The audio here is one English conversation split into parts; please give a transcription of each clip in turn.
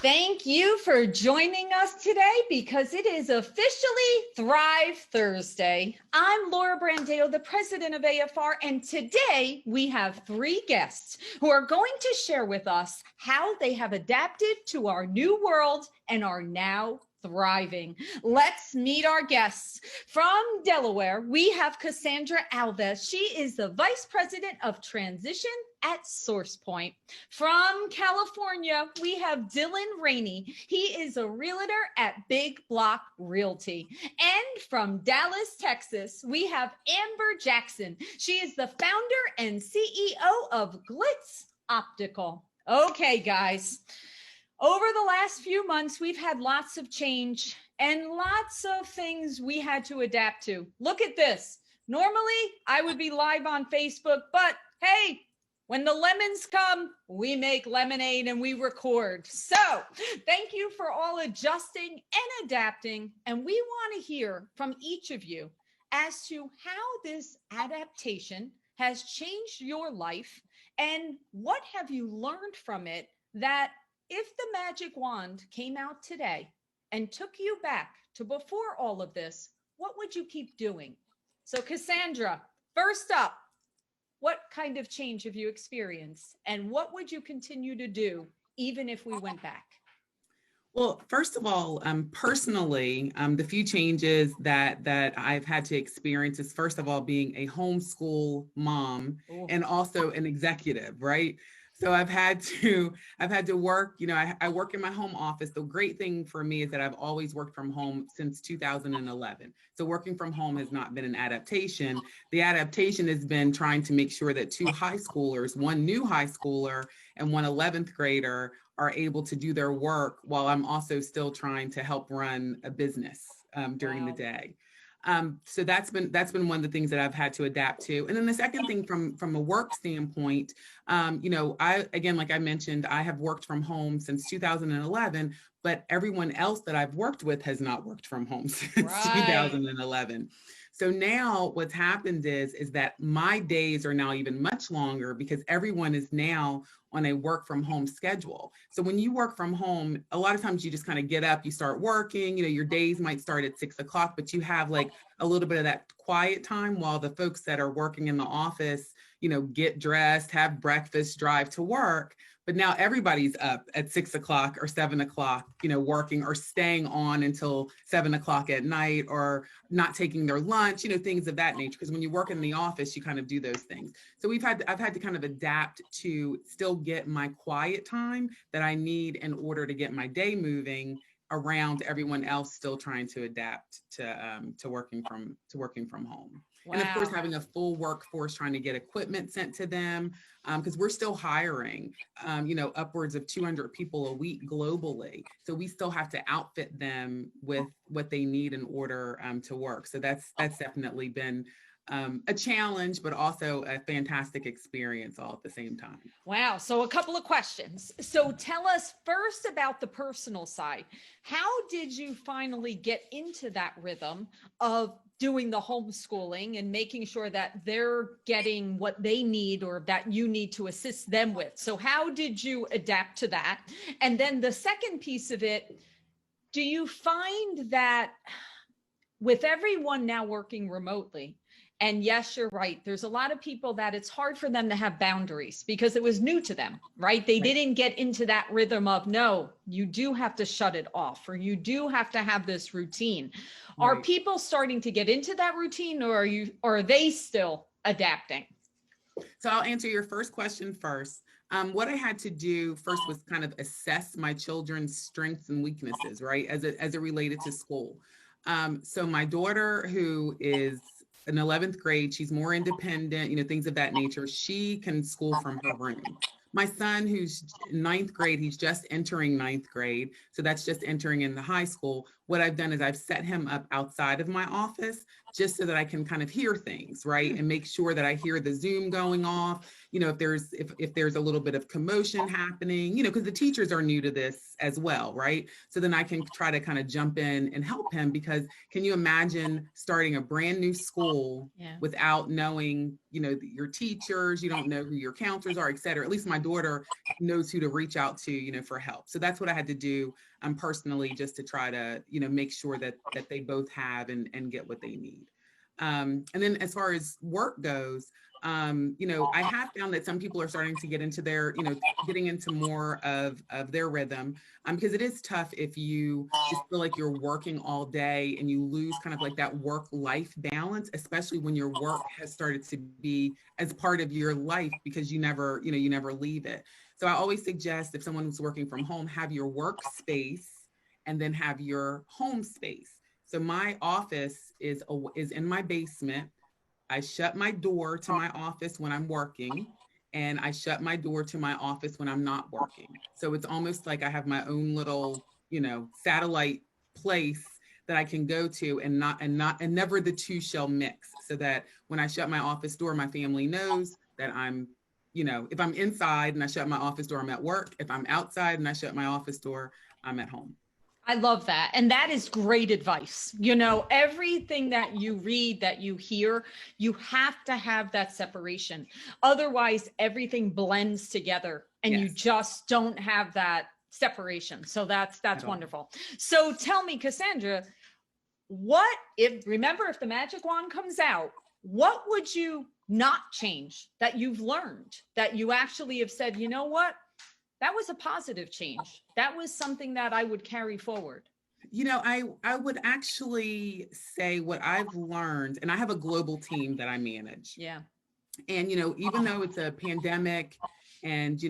Thank you for joining us today because it is officially Thrive Thursday. I'm Laura Brandao, the president of AFR, and today we have three guests who are going to share with us how they have adapted to our new world and are now thriving. Let's meet our guests. From Delaware, we have Cassandra Alvis. She is the Vice President of Transition at SourcePoint. From California, we have Rainey. He is a realtor at Big Block Realty. And from Dallas, Texas, we have Amber Jackson. She is the founder and CEO of Glitz Optical. Okay, guys. Over the last few months, we've had lots of change and lots of things we had to adapt to. Look at this. Normally, I would be live on Facebook, but hey, when the lemons come, we make lemonade and we record. So thank you for all adjusting and adapting. And we want to hear from each of you as to how this adaptation has changed your life and what have you learned from it that if the magic wand came out today and took you back to before all of this, what would you keep doing? So Cassandra, first up, what kind of change have you experienced and what would you continue to do even if we went back? Well, first of all, personally, the few changes that I've had to experience is, first of all, being a homeschool mom and also an executive, right? So I've had to work, I work in my home office. The great thing for me is that I've always worked from home since 2011. So working from home has not been an adaptation. The adaptation has been trying to make sure that two high schoolers, one new high schooler and one 11th grader, are able to do their work while I'm also still trying to help run a business during the day. So that's been one of the things that I've had to adapt to. And then the second thing from a work standpoint, again, like I mentioned, I have worked from home since 2011, but everyone else that I've worked with has not worked from home since 2011. So now what's happened is that my days are now even much longer because everyone is now on a work from home schedule. So when you work from home, a lot of times you just kind of get up, you start working, your days might start at 6 o'clock, but you have like a little bit of that quiet time while the folks that are working in the office, get dressed, have breakfast, drive to work. But now everybody's up at 6 o'clock or 7 o'clock, working or staying on until 7 o'clock at night or not taking their lunch, things of that nature. Because when you work in the office, you kind of do those things. So I've had to kind of adapt to still get my quiet time that I need in order to get my day moving around everyone else still trying to adapt to working from home. Wow. And of course, having a full workforce, trying to get equipment sent to them, because we're still hiring, upwards of 200 people a week globally. So we still have to outfit them with what they need in order to work. So that's definitely been a challenge, but also a fantastic experience all at the same time. Wow. So a couple of questions. So tell us first about the personal side. How did you finally get into that rhythm of doing the homeschooling and making sure that they're getting what they need or that you need to assist them with? So how did you adapt to that? And then the second piece of it, do you find that with everyone now working remotely, and yes, you're right, there's a lot of people that it's hard for them to have boundaries because it was new to them, right? They didn't get into that rhythm of, no, you do have to shut it off, or you do have to have this routine. Right. Are people starting to get into that routine, or are they still adapting? So I'll answer your first question first. What I had to do first was kind of assess my children's strengths and weaknesses, right? As it related to school. So my daughter, who is in 11th grade, she's more independent, things of that nature. She can school from her room. My son, who's 9th grade, he's just entering 9th grade. So that's just entering in the high school. what I've done is I've set him up outside of my office just so that I can kind of hear things, right? And make sure that I hear the Zoom going off, if there's a little bit of commotion happening, because the teachers are new to this as well, right? So then I can try to kind of jump in and help him, because can you imagine starting a brand new school without knowing, your teachers, you don't know who your counselors are, et cetera. At least my daughter knows who to reach out to, for help. So that's what I had to do personally, just to try to, make sure that they both have and get what they need. And then as far as work goes, I have found that some people are starting to get into their, getting into more of their rhythm, because it is tough if you just feel like you're working all day and you lose kind of like that work-life balance, especially when your work has started to be as part of your life, because you never leave it. So I always suggest, if someone who's working from home, have your workspace and then have your home space. So my office is in my basement. I shut my door to my office when I'm working, and I shut my door to my office when I'm not working. So it's almost like I have my own little, satellite place that I can go to, and never the two shall mix, so that when I shut my office door, my family knows that I'm, if I'm inside and I shut my office door, I'm at work. If I'm outside and I shut my office door, I'm at home. I love that. And that is great advice. Everything that you read, that you hear, you have to have that separation. Otherwise, everything blends together and you just don't have that separation. So that's wonderful. So tell me, Cassandra, remember, if the magic wand comes out, what would you not change that you've learned, that you actually have said, you know what? That was a positive change. That was something that I would carry forward. I would actually say what I've learned, and I have a global team that I manage. Yeah. And, even though it's a pandemic and,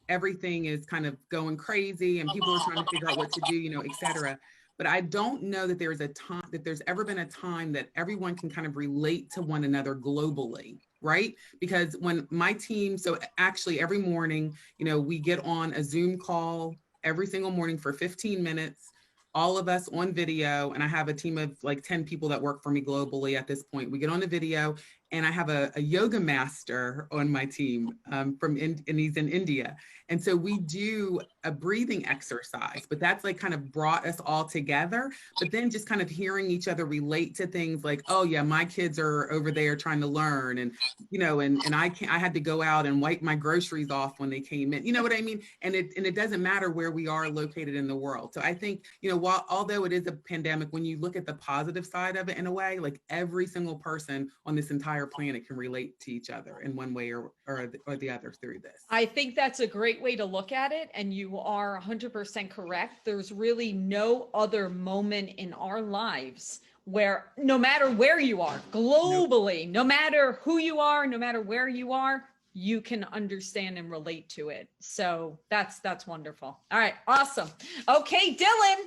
everything is kind of going crazy and people are trying to figure out what to do, et cetera. But I don't know that there's ever been a time that everyone can kind of relate to one another globally, right? Because when my team, so actually every morning, we get on a Zoom call every single morning for 15 minutes, all of us on video. And I have a team of like 10 people that work for me globally at this point. We get on the video, and I have a yoga master on my team and he's in India. And so we do a breathing exercise, but that's like kind of brought us all together. But then just kind of hearing each other relate to things like, oh yeah, my kids are over there trying to learn. And, and I had to go out and wipe my groceries off when they came in, you know what I mean? And it doesn't matter where we are located in the world. So I think, although it is a pandemic, when you look at the positive side of it, in a way, like every single person on this entire planet can relate to each other in one way or the other through this. I think that's a great way to look at it. And you are 100% correct. There's really no other moment in our lives where, no matter where you are globally, no matter who you are, no matter where you are, you can understand and relate to it. So that's wonderful. All right. Awesome. Okay, Dylan,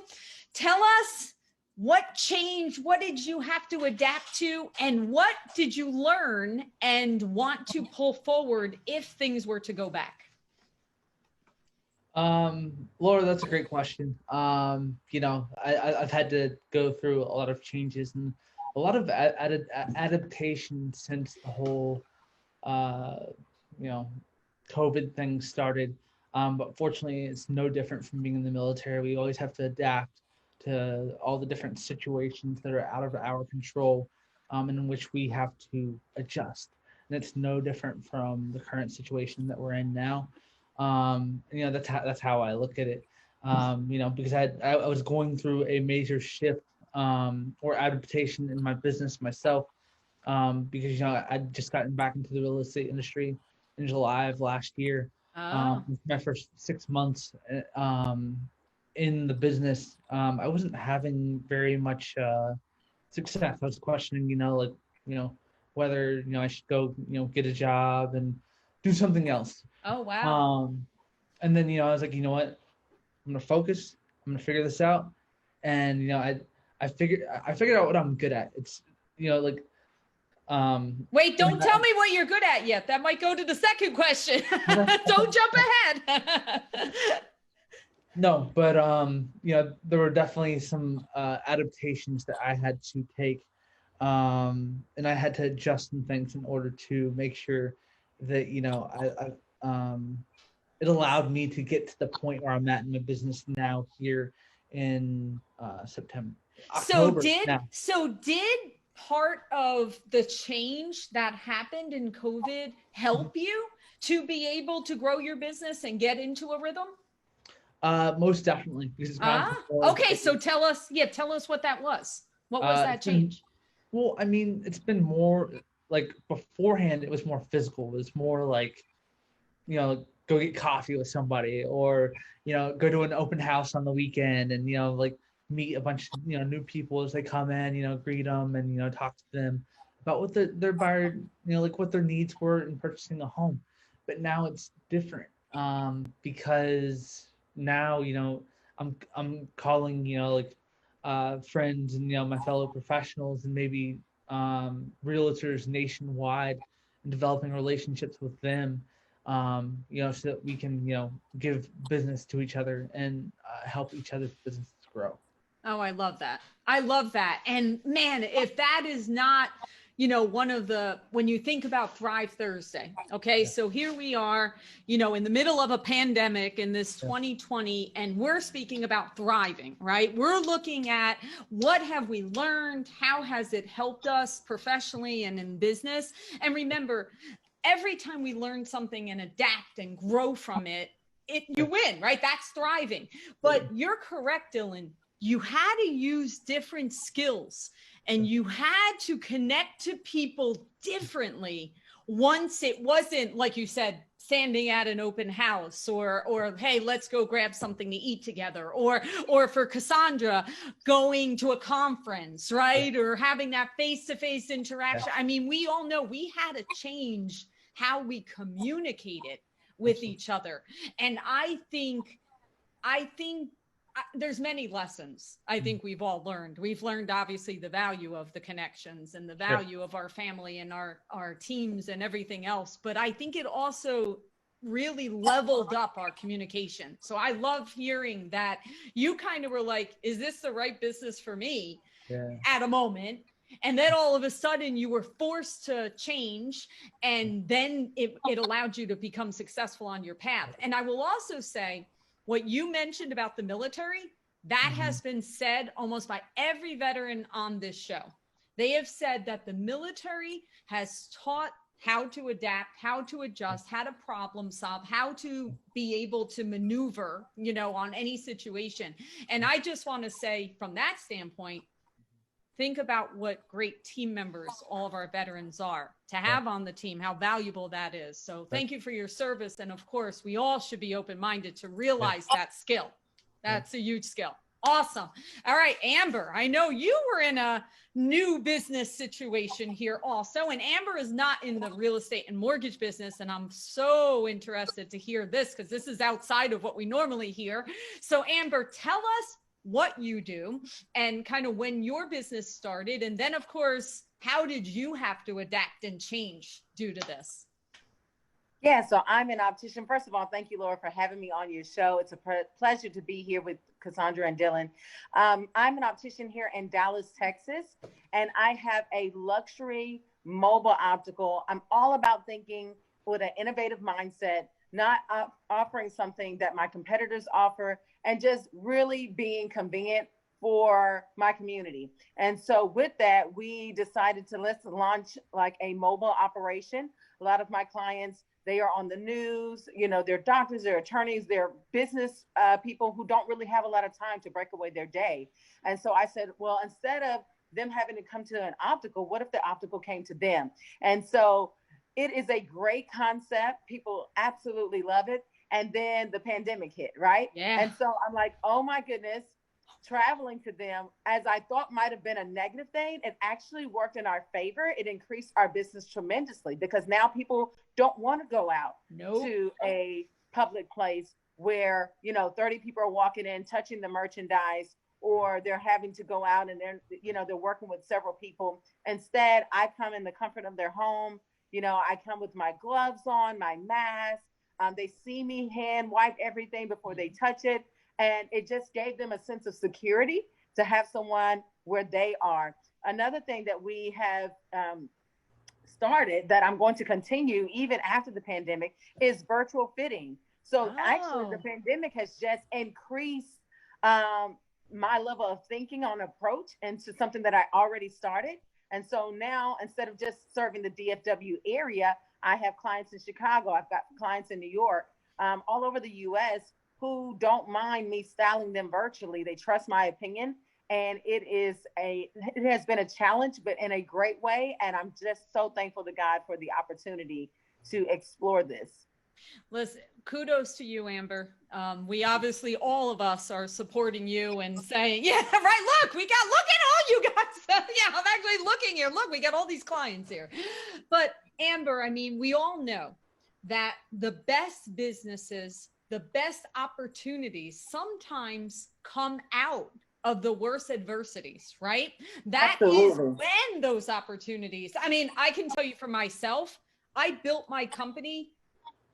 tell us, what changed? What did you have to adapt to? And what did you learn and want to pull forward if things were to go back? Laura, that's a great question. I've had to go through a lot of changes and a lot of adaptation since the whole, COVID thing started. But fortunately, it's no different from being in the military. We always have to adapt to all the different situations that are out of our control, and in which we have to adjust. And it's no different from the current situation that we're in now. That's how I look at it. Because I was going through a major shift or adaptation in my business myself, because I'd just gotten back into the real estate industry in July of last year. My first 6 months in the business, I wasn't having very much success. I was questioning, whether I should go, get a job and do something else. Oh wow. And then I was like, you know what, I'm gonna focus. I'm gonna figure this out. And I figured out what I'm good at. It's wait, don't tell me what you're good at yet. That might go to the second question. Don't jump ahead. No, but there were definitely some adaptations that I had to take, and I had to adjust some things in order to make sure that it allowed me to get to the point where I'm at in my business now here in September, So October did now. so did part of the change that happened in COVID help you to be able to grow your business and get into a rhythm? Most definitely because it's gone Ah, from more of okay. a So tell us what that was. What was that it's been change? well, I mean, it's been more like beforehand, it was more physical. It was more like, go get coffee with somebody or, go to an open house on the weekend and, like meet a bunch of, new people as they come in, greet them and, talk to them about what their buyer, like what their needs were in purchasing a home. But now it's different because now, I'm calling, like friends and, my fellow professionals and maybe realtors nationwide and developing relationships with them so that we can, give business to each other and help each other's businesses grow. Oh, I love that. I love that. And man, if that is not, one of the, when you think about Thrive Thursday, okay, Yeah. so here we are, in the middle of a pandemic in this Yeah. 2020, and we're speaking about thriving, right? We're looking at what have we learned? How has it helped us professionally and in business? And remember, every time we learn something and adapt and grow from it, you win, right? That's thriving. But you're correct, Dylan. You had to use different skills and you had to connect to people differently once it wasn't, like you said, standing at an open house or hey, let's go grab something to eat together, or for Cassandra, going to a conference, right? Or having that face-to-face interaction. I mean, we all know we had to change how we communicated with each other. And I think there's many lessons I think we've all learned. We've learned obviously the value of the connections and the Sure. value of our family and our teams and everything else. But I think it also really leveled up our communication. So I love hearing that you kind of were like, is this the right business for me Yeah. at a moment? And then all of a sudden you were forced to change, and then it allowed you to become successful on your path. And I will also say, what you mentioned about the military, that has been said almost by every veteran on this show. They have said that the military has taught how to adapt, how to adjust, how to problem solve, how to be able to maneuver, on any situation. And I just want to say, from that standpoint, think about what great team members all of our veterans are to have on the team, how valuable that is. So thank you for your service. And of course, we all should be open-minded to realize that skill. That's a huge skill. Awesome. All right, Amber, I know you were in a new business situation here also, and Amber is not in the real estate and mortgage business. And I'm so interested to hear this because this is outside of what we normally hear. So Amber, tell us what you do and kind of when your business started. And then, of course, how did you have to adapt and change due to this? Yeah, so I'm an optician. First of all, thank you, Laura, for having me on your show. It's a pleasure to be here with Cassandra and Dylan. I'm an optician here in Dallas, Texas, and I have a luxury mobile optical. I'm all about thinking with an innovative mindset, not offering something that my competitors offer, and just really being convenient for my community. And so with that, we decided to let's launch like a mobile operation. A lot of my clients, they are on the news, they're doctors, they're attorneys, they're business people who don't really have a lot of time to break away their day. And so I said, well, instead of them having to come to an optical, what if the optical came to them? And so it is a great concept. People absolutely love it. And then the pandemic hit, right? Yeah. And so I'm like, oh my goodness, traveling to them, as I thought might have been a negative thing, it actually worked in our favor. It increased our business tremendously because now people don't want to go out to a public place where 30 people are walking in, touching the merchandise, or they're having to go out and they're working with several people. Instead, I come in the comfort of their home. I come with my gloves on, my mask. They see me hand wipe everything before they touch it. And it just gave them a sense of security to have someone where they are. Another thing that we have started that I'm going to continue even after the pandemic is virtual fitting. So actually, the pandemic has just increased my level of thinking on approach into something that I already started. And so now, instead of just serving the DFW area, I have clients in Chicago. I've got clients in New York, all over the US who don't mind me styling them virtually. They trust my opinion. And it has been a challenge, but in a great way. And I'm just so thankful to God for the opportunity to explore this. Listen, kudos to you, Amber. We obviously, all of us are supporting you and saying, yeah, right. Look at all you guys. Yeah, I'm actually looking here. Look, we got all these clients here. But Amber, I mean, we all know that the best businesses, the best opportunities sometimes come out of the worst adversities, right? That is when those opportunities, I mean, I can tell you for myself, I built my company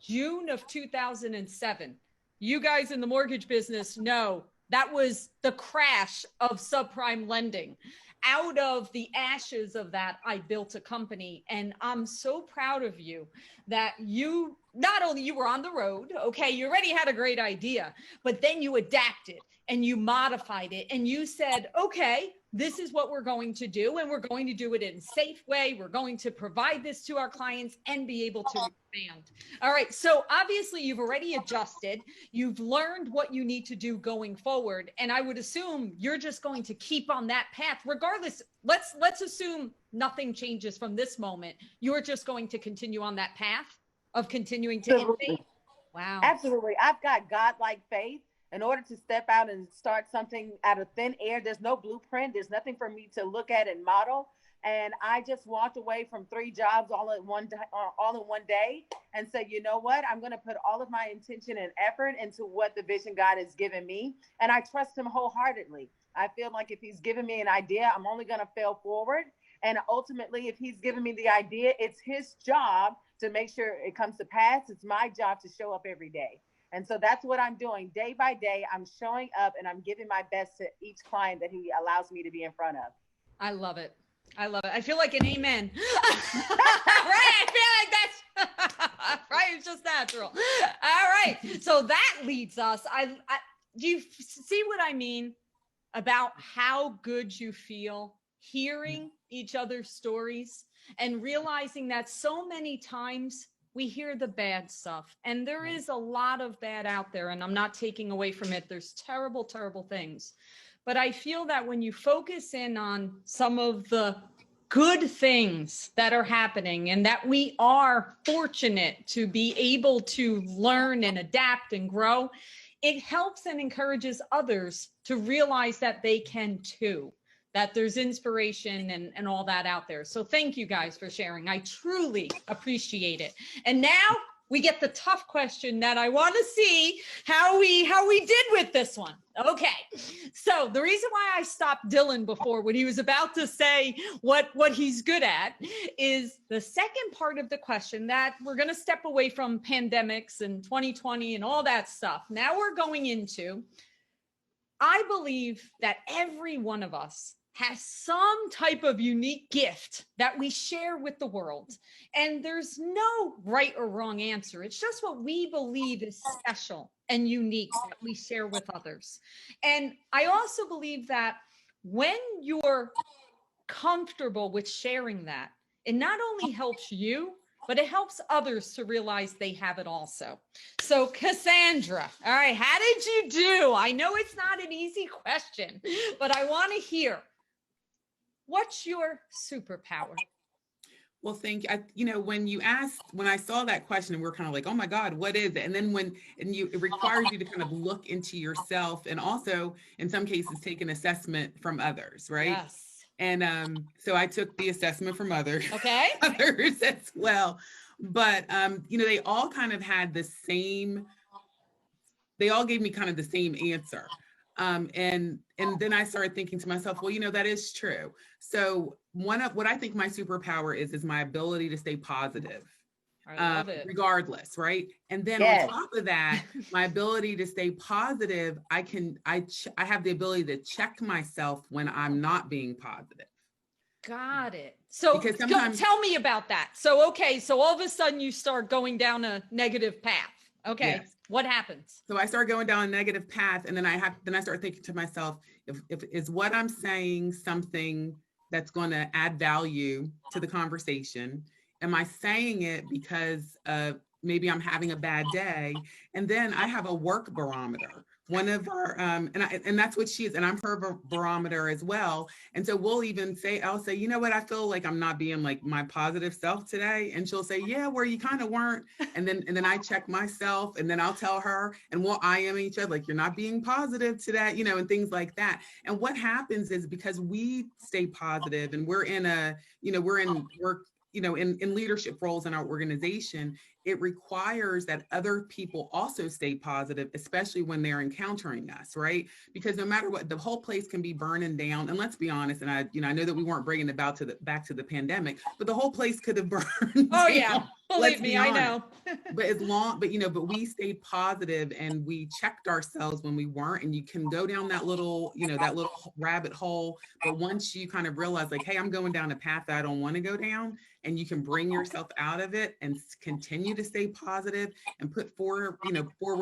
June of 2007. You guys in the mortgage business know that was the crash of subprime lending. Out of the ashes of that, I built a company, and I'm so proud of you that you, not only you were on the road, okay, you already had a great idea, but then you adapted and you modified it and you said, okay, this is what we're going to do, and we're going to do it in a safe way. We're going to provide this to our clients and be able to expand. All right. So obviously you've already adjusted. You've learned what you need to do going forward. And I would assume you're just going to keep on that path regardless. Let's assume nothing changes from this moment. You're just going to continue on that path of continuing to innovate. Wow. Absolutely. I've got God-like faith. In order to step out and start something out of thin air, there's no blueprint. There's nothing for me to look at and model. And I just walked away from 3 jobs all in one day and said, you know what? I'm going to put all of my intention and effort into what the vision God has given me. And I trust him wholeheartedly. I feel like if he's given me an idea, I'm only going to fail forward. And ultimately, if he's given me the idea, it's his job to make sure it comes to pass. It's my job to show up every day. And so that's what I'm doing day by day. I'm showing up and I'm giving my best to each client that he allows me to be in front of. I love it. I love it. I feel like an amen. Right. I feel like that's right. It's just natural. All right. So that leads us. Do you see what I mean about how good you feel hearing each other's stories and realizing that so many times we hear the bad stuff, and there is a lot of bad out there, and I'm not taking away from it. There's terrible, terrible things. But I feel that when you focus in on some of the good things that are happening and that we are fortunate to be able to learn and adapt and grow, it helps and encourages others to realize that they can too, that there's inspiration and all that out there. So thank you guys for sharing. I truly appreciate it. And now we get the tough question that I want to see how we did with this one. Okay. So the reason why I stopped Dylan before when he was about to say what he's good at is the second part of the question that we're going to step away from pandemics and 2020 and all that stuff. Now we're going into, I believe that every one of us has some type of unique gift that we share with the world. And there's no right or wrong answer. It's just what we believe is special and unique that we share with others. And I also believe that when you're comfortable with sharing that, it not only helps you, but it helps others to realize they have it also. So Cassandra, all right, how did you do? I know it's not an easy question, but I want to hear, what's your superpower? Well, thank you. When I saw that question, we're kind of like, oh my God, what is it? And then it requires you to kind of look into yourself and also in some cases take an assessment from others, right? Yes. And so I took the assessment from others, okay, others as well. But they all kind of had they all gave me kind of the same answer. And then I started thinking to myself, well, that is true. So what I think my superpower is my ability to stay positive. I love it. regardless, right? And then Yes. on top of that, my ability to stay positive, I have the ability to check myself when I'm not being positive. Got it. So Because sometimes, tell me about that. So, okay. So all of a sudden you start going down a negative path. Okay. yes. What happens? So I start going down a negative path, and then I start thinking to myself, if is what I'm saying something that's going to add value to the conversation? Am I saying it because maybe I'm having a bad day? And then I have a work barometer. One of our and that's what she is, and I'm her barometer as well. And so I'll say, you know what, I feel like I'm not being like my positive self today, and she'll say, yeah, where you kind of weren't. And then I check myself, and then I'll tell her, and we'll IM each other, like, you're not being positive today, and things like that. And what happens is, because we stay positive, and we're in leadership roles in our organization, it requires that other people also stay positive, especially when they're encountering us, right? Because no matter what, the whole place can be burning down. And let's be honest, and I know that we weren't bringing it back to the pandemic, but the whole place could have burned Oh, down. yeah. Believe me, I know. But we stayed positive, and we checked ourselves when we weren't. And you can go down that little rabbit hole. But once you kind of realize, like, hey, I'm going down a path that I don't want to go down, and you can bring yourself out of it and continue to stay positive and put forward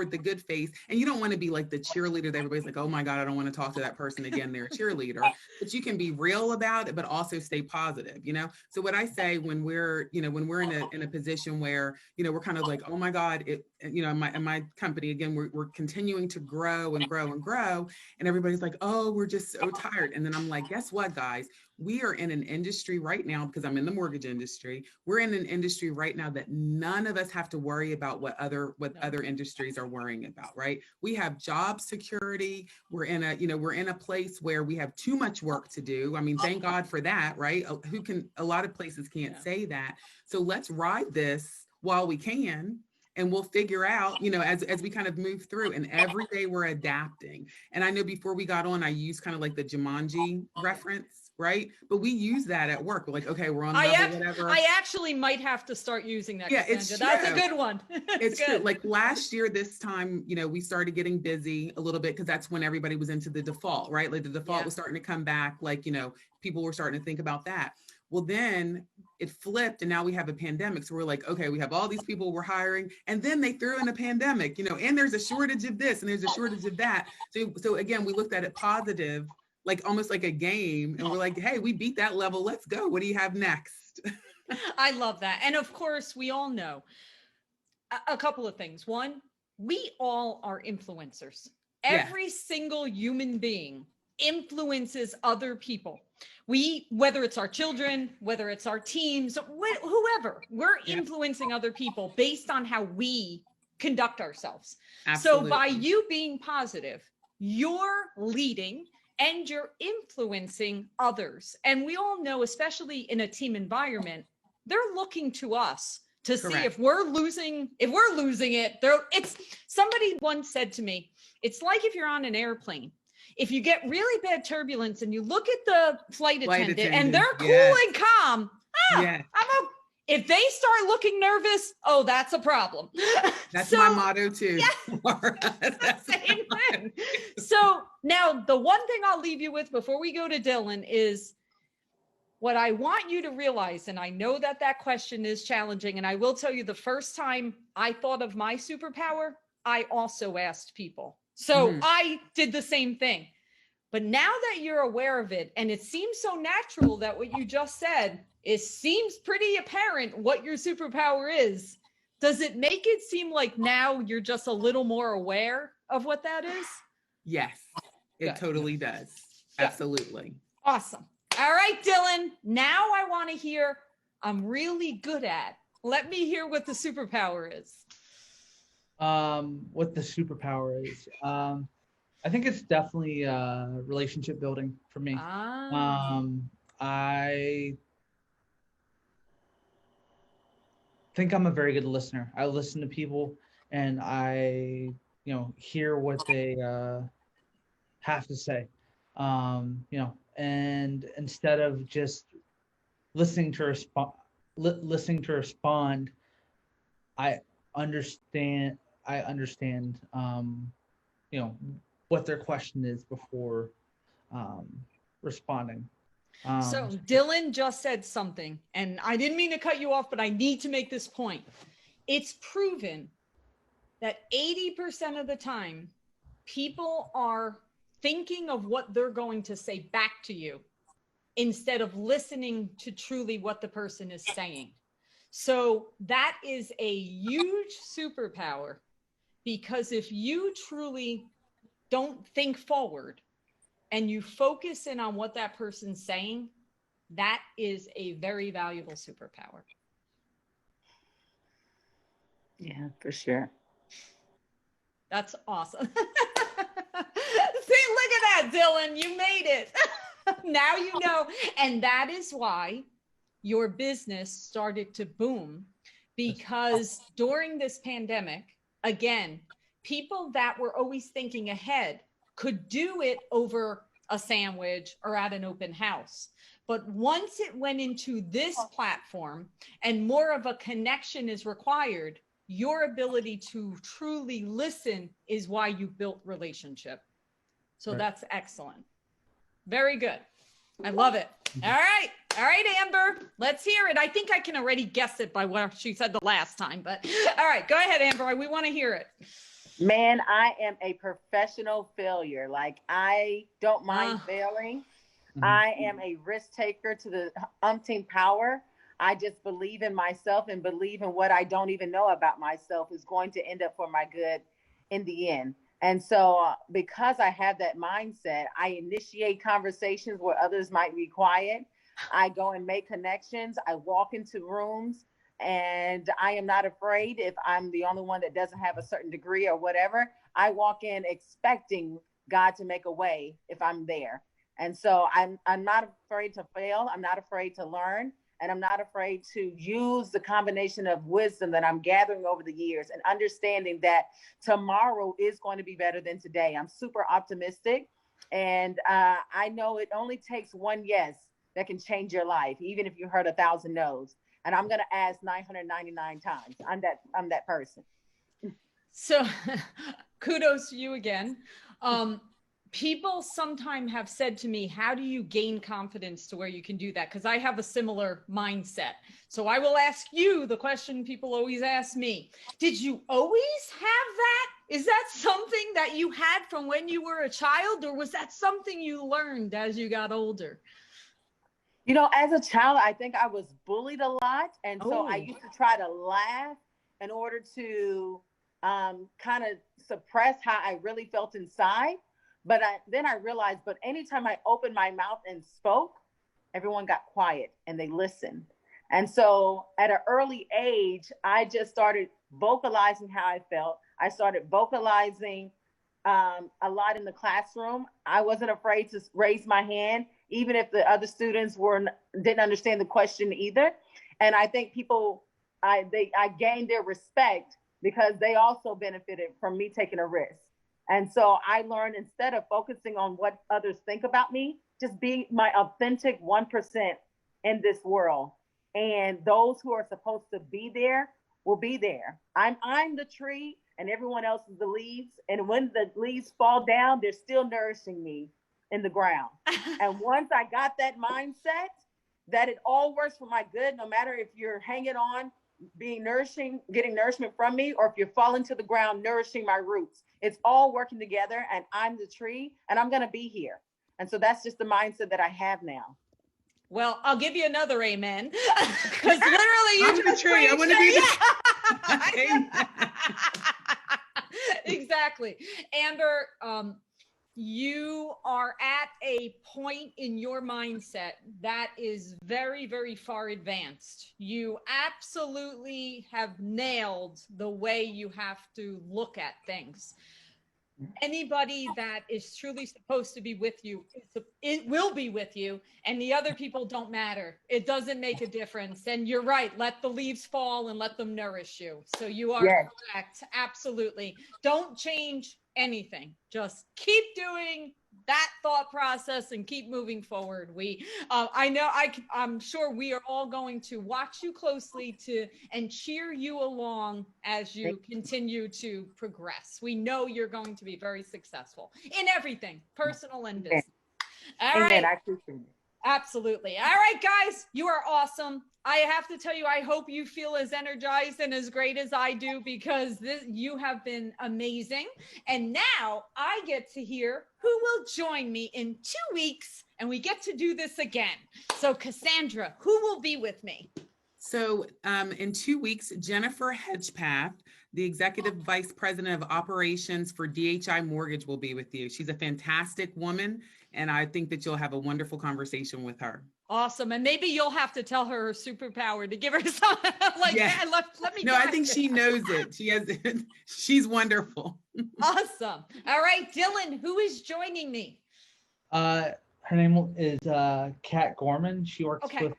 the good face. And you don't want to be like the cheerleader that everybody's like, oh my God, I don't want to talk to that person again. They're a cheerleader. But you can be real about it, but also stay positive, So what I say when we're in a position where, we're kind of like, oh my God, in my company, again, we're continuing to grow and grow and grow. And everybody's like, oh, we're just so tired. And then I'm like, guess what, guys? We are in an industry right now, because I'm in the mortgage industry. We're in an industry right now that none of us have to worry about what other industries are worrying about, right? We have job security. We're in a place where we have too much work to do. I mean, thank God for that, right? A lot of places can't say that. So let's ride this while we can. And we'll figure out, as we kind of move through, and every day we're adapting. And I know before we got on, I used kind of like the Jumanji reference, right? But we use that at work. We're like, okay, we're on level whatever. I actually might have to start using that. Yeah, Cassandra. That's a good one. It's true. Like last year, this time, we started getting busy a little bit, because that's when everybody was into the default, right? Like the default was starting to come back. Like, people were starting to think about that. Well, then it flipped, and now we have a pandemic. So we're like, okay, we have all these people we're hiring, and then they threw in a pandemic, and there's a shortage of this and there's a shortage of that. So again, we looked at it positive, like almost like a game, and we're like, hey, we beat that level. Let's go. What do you have next? I love that. And of course, we all know a couple of things. One, we all are influencers. Every single human being influences other people. Whether it's our children, whether it's our teams, whoever, we're influencing other people based on how we conduct ourselves. Absolutely. So by you being positive, you're leading and you're influencing others. And we all know, especially in a team environment, they're looking to us to see if we're losing it. Somebody once said to me, it's like if you're on an airplane. If you get really bad turbulence and you look at the flight attendant and they're cool and calm, if they start looking nervous, oh, that's a problem. That's my motto too. Same thing. So now the one thing I'll leave you with before we go to Dylan is what I want you to realize, and I know that question is challenging, and I will tell you the first time I thought of my superpower, I also asked people. So I did the same thing. But now that you're aware of it, and it seems so natural that what you just said, it seems pretty apparent what your superpower is. Does it make it seem like now you're just a little more aware of what that is? Yes, it totally does. Good. Absolutely. Awesome. All right, Dylan, now I want to hear I'm really good at. Let me hear what the superpower is. What the superpower is. I think it's definitely relationship building for me. I think I'm a very good listener. I listen to people and I, hear what they have to say. And instead of just listening to respond, I understand. I understand. You know what their question is before um, responding. So Dylan just said something, and I didn't mean to cut you off, but I need to make this point. It's proven that 80% of the time, people are thinking of what they're going to say back to you instead of listening to truly what the person is saying. So that is a huge superpower, because if you truly don't think forward and you focus in on what that person's saying, that is a very valuable superpower. Yeah, for sure. That's awesome. See, look at that, Dylan. You made it. Now you know. And that is why your business started to boom, because during this pandemic, again, people that were always thinking ahead could do it over a sandwich or at an open house. But once it went into this platform and more of a connection is required, your ability to truly listen is why you built relationship. So Right. that's excellent. Very good. I love it. All right. All right, Amber, let's hear it. I think I can already guess it by what she said the last time, but all right, go ahead, Amber. We want to hear it. Man, I am a professional failure. Like, I don't mind failing. I am a risk taker to the umpteen power. I just believe in myself and believe in what I don't even know about myself is going to end up for my good in the end. And so because I have that mindset, I initiate conversations where others might be quiet. I go and make connections. I walk into rooms, and I am not afraid if I'm the only one that doesn't have a certain degree or whatever. I walk in expecting God to make a way if I'm there. And so I'm not afraid to fail. I'm not afraid to learn. And I'm not afraid to use the combination of wisdom that I'm gathering over the years and understanding that tomorrow is going to be better than today. I'm super optimistic. And I know it only takes one yes that can change your life, even if you heard 1,000 no's. And I'm going to ask 999 times. I'm that person. So kudos to you again. People sometimes have said to me, how do you gain confidence to where you can do that? Because I have a similar mindset. So I will ask you the question people always ask me. Did you always have that? Is that something that you had from when you were a child, or was that something you learned as you got older? You know, as a child, I think I was bullied a lot. And so I used to try to laugh in order to kind of suppress how I really felt inside. But then I realized, but anytime I opened my mouth and spoke, everyone got quiet and they listened. And so at an early age, I just started vocalizing how I felt. I started vocalizing a lot in the classroom. I wasn't afraid to raise my hand, even if the other students didn't understand the question either. And I think I gained their respect because they also benefited from me taking a risk. And so I learned, instead of focusing on what others think about me, just be my authentic 1% in this world. And those who are supposed to be there will be there. I'm the tree and everyone else is the leaves. And when the leaves fall down, they're still nourishing me in the ground. And once I got that mindset that it all works for my good, no matter if you're hanging on, getting nourishment from me, or if you're falling to the ground, nourishing my roots, it's all working together, and I'm the tree and I'm going to be here. And so that's just the mindset that I have now. Well, I'll give you another amen, because literally you I'm the tree. I want to be the exactly. Amber, you are at a point in your mindset that is very, very far advanced. You absolutely have nailed the way you have to look at things. Anybody that is truly supposed to be with you, it will be with you, and the other people don't matter. It doesn't make a difference. And you're right. Let the leaves fall and let them nourish you. So you are correct. Absolutely. Don't change anything. Just keep doing that thought process and keep moving forward. I'm sure we are all going to watch you closely and cheer you along as you continue to progress. We know you're going to be very successful in everything, personal and business. All right. Amen. I appreciate it. Absolutely. All right, guys, you are awesome. I have to tell you, I hope you feel as energized and as great as I do, because you have been amazing. And now I get to hear who will join me in 2 weeks, and we get to do this again. So Cassandra, who will be with me? So in 2 weeks, Jennifer Hedgepath, the Executive Vice President of Operations for DHI Mortgage, will be with you. She's a fantastic woman, and I think that you'll have a wonderful conversation with her. Awesome. And maybe you'll have to tell her superpower to give her some, like, Yeah. hey, let me No, I think she knows it. She's wonderful. Awesome. All right, Dylan, who is joining me? Her name is Kat Gorman. She works with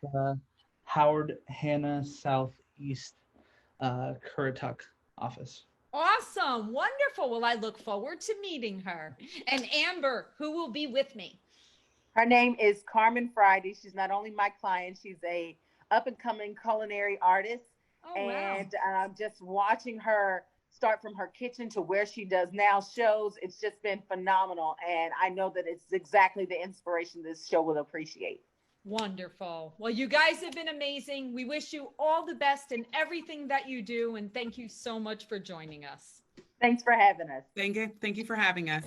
Howard Hanna Southeast Currituck office. Awesome. Wonderful. Well, I look forward to meeting her. And Amber, who will be with me? Her name is Carmen Friday. She's not only my client, she's a up-and-coming culinary artist. Oh, and wow. Just watching her start from her kitchen to where she does now shows, it's just been phenomenal. And I know that it's exactly the inspiration this show will appreciate. Wonderful. Well, you guys have been amazing. We wish you all the best in everything that you do. And thank you so much for joining us. Thanks for having us. Thank you for having us.